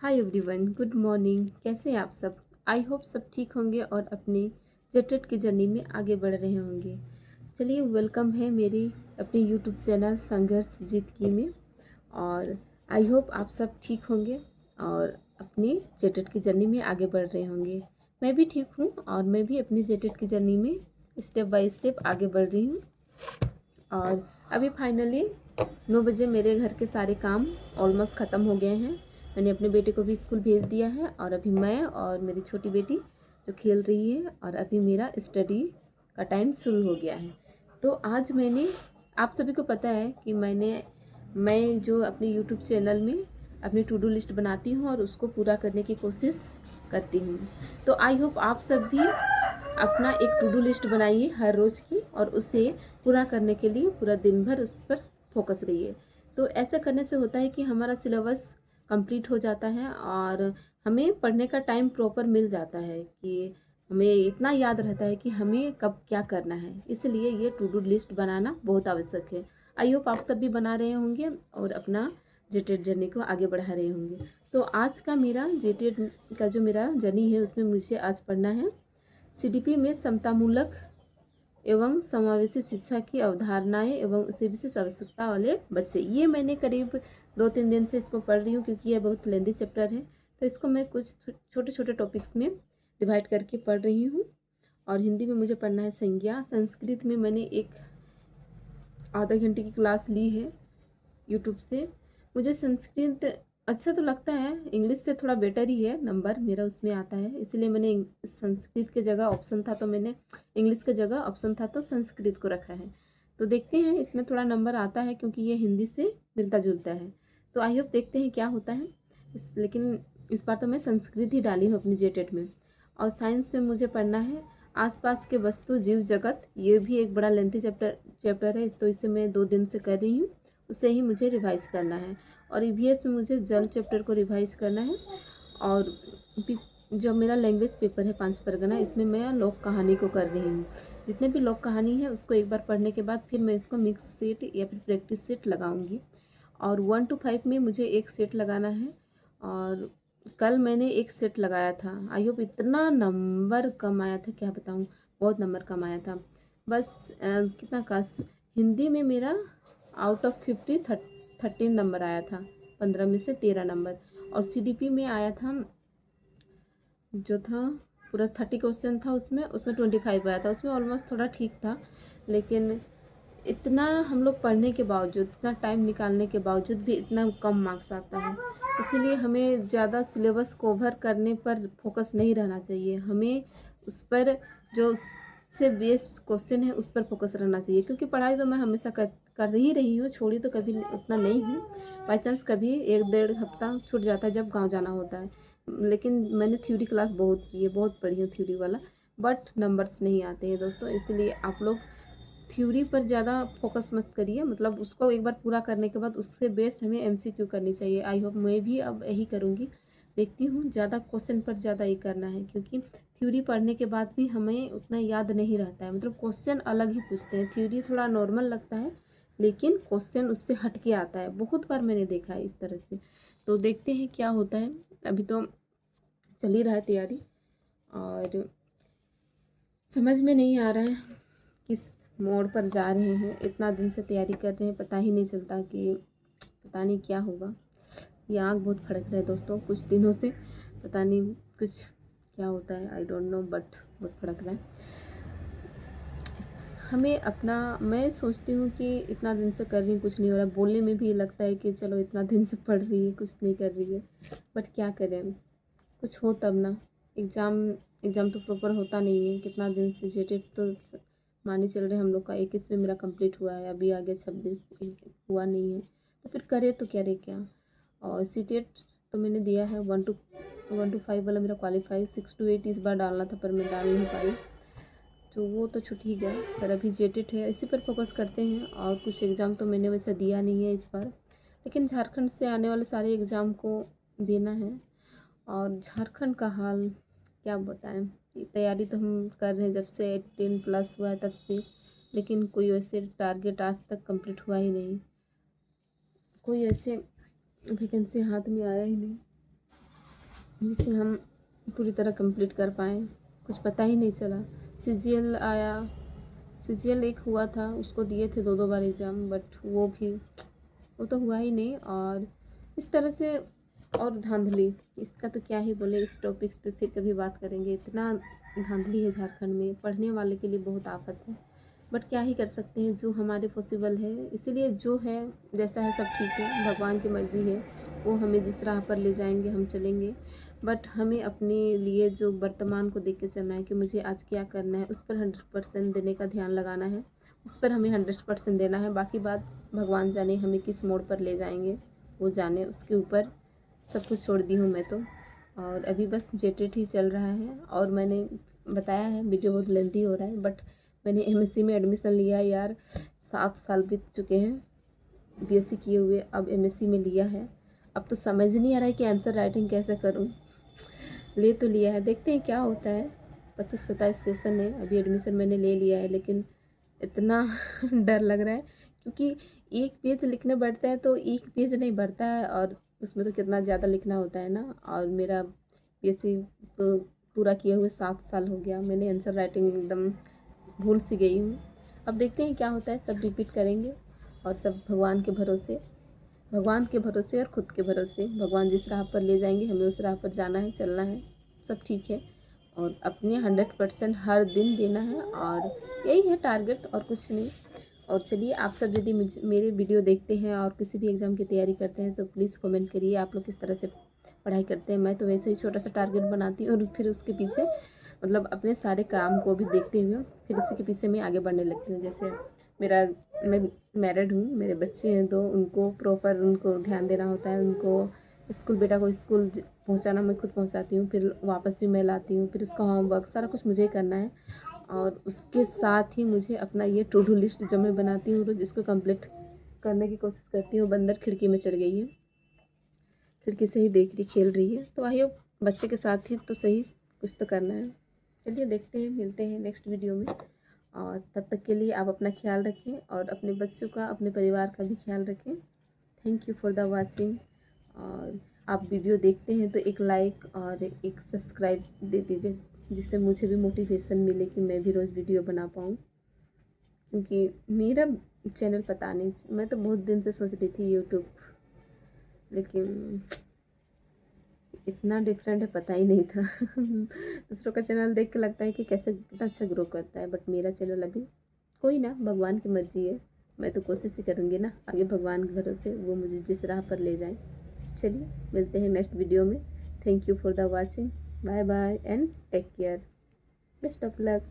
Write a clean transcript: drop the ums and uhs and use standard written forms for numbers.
Hi everyone, good morning. कैसे हैं आप सब? आई होप सब ठीक होंगे और अपने जेटेट की जर्नी में आगे बढ़ रहे होंगे। चलिए, वेलकम है मेरी अपने यूट्यूब चैनल संघर्ष जीत की में। और आई होप आप सब ठीक होंगे और अपनी जेटेट की जर्नी में आगे बढ़ रहे होंगे। मैं भी ठीक हूँ और मैं भी अपनी जेटेट की जर्नी में स्टेप बाय स्टेप आगे बढ़ रही हूँ। और अभी फाइनली 9 बजे मेरे घर के सारे काम ऑलमोस्ट ख़त्म हो गए हैं। मैंने अपने बेटे को भी स्कूल भेज दिया है और अभी मैं और मेरी छोटी बेटी जो खेल रही है और अभी मेरा स्टडी का टाइम शुरू हो गया है। तो आज मैंने, आप सभी को पता है कि मैं जो अपने यूट्यूब चैनल में अपनी टू डू लिस्ट बनाती हूँ और उसको पूरा करने की कोशिश करती हूँ। तो आई होप आप सब भी अपना एक टू डू लिस्ट बनाइए हर रोज़ की और उसे पूरा करने के लिए पूरा दिन भर उस पर फोकस रहिए। तो ऐसा करने से होता है कि हमारा सिलेबस कंप्लीट हो जाता है और हमें पढ़ने का टाइम प्रॉपर मिल जाता है कि हमें इतना याद रहता है कि हमें कब क्या करना है। इसलिए ये टू डू लिस्ट बनाना बहुत आवश्यक है। आई होप आप सब भी बना रहे होंगे और अपना जेटेड जर्नी को आगे बढ़ा रहे होंगे। तो आज का मेरा जेटेड का जो मेरा जर्नी है उसमें मुझे आज पढ़ना है सीडीपी में समतामूलक एवं समावेशी शिक्षा की अवधारणाएं एवं उसे विशेष आवश्यकता वाले बच्चे। ये मैंने करीब 2-3 दिन से इसको पढ़ रही हूँ क्योंकि यह बहुत लेंदी चैप्टर है। तो इसको मैं कुछ छोटे छोटे टॉपिक्स में डिवाइड करके पढ़ रही हूँ। और हिंदी में मुझे पढ़ना है संज्ञा। संस्कृत में मैंने एक आधा घंटे की क्लास ली है यूट्यूब से। मुझे संस्कृत अच्छा तो लगता है, इंग्लिश से थोड़ा बेटर ही है, नंबर मेरा उसमें आता है, इसलिए मैंने संस्कृत के जगह ऑप्शन था तो मैंने इंग्लिश के जगह ऑप्शन था तो संस्कृत को रखा है। तो देखते हैं इसमें थोड़ा नंबर आता है क्योंकि ये हिंदी से मिलता जुलता है। तो आई होप देखते हैं क्या होता है। लेकिन इस बार तो मैं संस्कृत ही डाली हूँ अपनी जेटेट में। और साइंस में मुझे पढ़ना है आसपास के वस्तु जीव जगत। ये भी एक बड़ा लेंथी चैप्टर है, तो इसे मैं 2 दिन से कर रही हूँ। उसे ही मुझे रिवाइज करना है। और ईवीएस में मुझे जल चैप्टर को रिवाइज करना है। और जो मेरा लैंग्वेज पेपर है 5 परगना, इसमें मैं लोक कहानी को कर रही हूँ। जितने भी लोक कहानी है उसको एक बार पढ़ने के बाद फिर मैं इसको मिक्स सेट या फिर प्रैक्टिस सेट लगाऊंगी। और 1 to 5 में मुझे एक सेट लगाना है। और कल मैंने एक सेट लगाया था। आई होप इतना नंबर कम आया था, क्या बताऊँ, बहुत नंबर कम आया था। बस कितना कस हिंदी में मेरा आउट ऑफ 50 13 नंबर आया था, 15 में से 13 नंबर। और सीडीपी में आया था, जो था पूरा 30 क्वेश्चन था, उसमें उसमें 25 आया था। उसमें ऑलमोस्ट थोड़ा ठीक था, लेकिन इतना हम लोग पढ़ने के बावजूद, इतना टाइम निकालने के बावजूद भी इतना कम मार्क्स आता है। इसीलिए हमें ज़्यादा सिलेबस कवर करने पर फोकस नहीं रहना चाहिए। हमें उस पर जो से बेस्ड क्वेश्चन है उस पर फोकस रहना चाहिए। क्योंकि पढ़ाई तो मैं हमेशा कर ही रही हूँ, छोड़ी तो कभी उतना नहीं हूँ। बाई चांस कभी 1-1.5 हफ्ता छूट जाता है जब गाँव जाना होता है। लेकिन मैंने थ्योरी क्लास बहुत की है, बहुत पढ़ी हूँ थ्योरी वाला, बट नंबर्स नहीं आते हैं दोस्तों। इसलिए आप लोग थ्योरी पर ज़्यादा फोकस मत करिए, मतलब उसको एक बार पूरा करने के बाद उससे बेस्ट हमें एमसीक्यू करनी चाहिए। आई होप मैं भी अब यही करूँगी। देखती हूँ, ज़्यादा क्वेश्चन पर ज़्यादा ही करना है क्योंकि थ्योरी पढ़ने के बाद भी हमें उतना याद नहीं रहता है। मतलब क्वेश्चन अलग ही पूछते हैं, थ्योरी थोड़ा नॉर्मल लगता है लेकिन क्वेश्चन उससे हट के आता है। बहुत बार मैंने देखा है इस तरह से। तो देखते हैं क्या होता है। अभी तो चल ही रहा है तैयारी और समझ में नहीं आ रहा है किस मोड़ पर जा रहे हैं। इतना दिन से तैयारी कर रहे हैं, पता ही नहीं चलता कि पता नहीं क्या होगा। ये आँख बहुत फड़क रहा है दोस्तों कुछ दिनों से, पता नहीं कुछ क्या होता है, आई डोंट नो, बट बहुत फड़क रहा है। हमें अपना, मैं सोचती हूँ कि इतना दिन से कर रही हूँ कुछ नहीं हो रहा है। बोलने में भी लगता है कि चलो इतना दिन से पढ़ रही है कुछ नहीं कर रही है, बट क्या करें, कुछ हो तब ना। एग्ज़ाम एग्ज़ाम तो प्रॉपर होता नहीं है। कितना दिन से जेटेड तो मानी चल रहे हम लोग का 21 में मेरा कंप्लीट हुआ है, अभी आगे 26 हुआ नहीं है। तो फिर करे तो क्या रे क्या। और सीटेट तो मैंने दिया है 1 to 5 वाला मेरा क्वालिफाई। 6 to 8 इस बार डालना था पर मैं डाल नहीं पाई, तो वो तो छूट ही गया। पर अभी जेटेट है, इसी पर फोकस करते हैं। और कुछ एग्ज़ाम तो मैंने वैसे दिया नहीं है इस बार, लेकिन झारखंड से आने वाले सारे एग्ज़ाम को देना है। और झारखंड का हाल क्या बताएं। तैयारी तो हम कर रहे हैं जब से 18+ हुआ है तब से, लेकिन कोई वैसे टारगेट आज तक कंप्लीट हुआ ही नहीं, कोई ऐसे वैकेंसी हाथ में आया ही नहीं। जिसे हम पूरी तरह कंप्लीट कर पाएँ। कुछ पता ही नहीं चला। सीजीएल आया, सीजीएल एक हुआ था, उसको दिए थे 2-2 बार एग्ज़ाम, बट वो तो हुआ ही नहीं। और इस तरह से और धांधली, इसका तो क्या ही बोले। इस टॉपिक्स पे फिर कभी बात करेंगे। इतना धांधली है झारखंड में, पढ़ने वाले के लिए बहुत आफत है। बट क्या ही कर सकते हैं, जो हमारे पॉसिबल है। इसीलिए जो है जैसा है सब ठीक है, भगवान की मर्ज़ी है। वो हमें जिस राह पर ले जाएंगे हम चलेंगे। बट हमें अपने लिए जो वर्तमान को देख के चलना है कि मुझे आज क्या करना है, उस पर 100% देने का ध्यान लगाना है। उस पर हमें 100% देना है। बाकी बात भगवान जाने हमें किस मोड़ पर ले जाएंगे, वो जाने। उसके ऊपर सब कुछ छोड़ दी हूँ मैं तो। और अभी बस जेटेट ही चल रहा है। और मैंने बताया है, वीडियो बहुत लेंथी हो रहा है, बट मैंने एमएससी में एडमिशन लिया यार। 7 साल बीत चुके हैं बीएससी किए हुए, अब एमएससी में लिया है। अब तो समझ नहीं आ रहा है कि आंसर राइटिंग कैसे करूं। ले तो लिया है, देखते हैं क्या होता है। 25-27 सेशन है, अभी एडमिशन मैंने ले लिया है, लेकिन इतना डर लग रहा है क्योंकि एक पेज लिखने बैठते हैं तो एक पेज नहीं बढ़ता है, और उसमें तो कितना ज़्यादा लिखना होता है ना। और मेरा बीएससी पूरा किए हुए 7 साल हो गया, मैंने आंसर राइटिंग एकदम भूल सी गई हूँ। अब देखते हैं क्या होता है, सब रिपीट करेंगे। और सब भगवान के भरोसे, भगवान के भरोसे और ख़ुद के भरोसे। भगवान जिस राह पर ले जाएंगे हमें उस राह पर जाना है, चलना है, सब ठीक है। और अपने 100% हर दिन देना है, और यही है टारगेट, और कुछ नहीं। और चलिए, आप सब यदि मेरे वीडियो देखते हैं और किसी भी एग्ज़ाम की तैयारी करते हैं तो प्लीज़ कमेंट करिए आप लोग किस तरह से पढ़ाई करते हैं। मैं तो वैसे ही छोटा सा टारगेट बनाती हूँ, और फिर उसके पीछे मतलब अपने सारे काम को भी देखते हुए फिर इसी के पीछे मैं आगे बढ़ने लगती हूँ। जैसे मैं मैरिड हूँ, मेरे बच्चे हैं, तो उनको प्रॉपर उनको ध्यान देना होता है। उनको स्कूल, बेटा को स्कूल पहुँचाना मैं खुद पहुँचाती हूँ, फिर वापस भी मैं लाती हूँ, फिर उसका होमवर्क सारा कुछ मुझे ही करना है। और उसके साथ ही मुझे अपना ये टू डू लिस्ट जब मैं बनाती हूँ रोज़, इसको कंप्लीट करने की कोशिश करती हूँ। बंदर खिड़की में चढ़ गई है, खिड़की से ही देख रही, खेल रही है। तो आई होप बच्चे के साथ ही तो सही कुछ तो करना है। चलिए देखते हैं, मिलते हैं नेक्स्ट वीडियो में। और तब तक के लिए आप अपना ख्याल रखें, और अपने बच्चों का, अपने परिवार का भी ख्याल रखें। Thank you for the watching. और आप वीडियो देखते हैं तो एक लाइक और एक सब्सक्राइब दे दीजिए, जिससे मुझे भी मोटिवेशन मिले कि मैं भी रोज़ वीडियो बना पाऊँ। क्योंकि मेरा चैनल पता नहीं, मैं तो बहुत दिन से सोच रही थी यूट्यूब, लेकिन इतना डिफरेंट है पता ही नहीं था। दूसरों का चैनल देख के लगता है कि कैसे कितना अच्छा ग्रो करता है, बट मेरा चैनल अभी कोई ना, भगवान की मर्जी है। मैं तो कोशिश ही करूँगी ना, आगे भगवान के भरोसे वो मुझे जिस राह पर ले जाए। चलिए, मिलते हैं नेक्स्ट वीडियो में। Thank you for the watching. Bye bye and take care. Best of luck.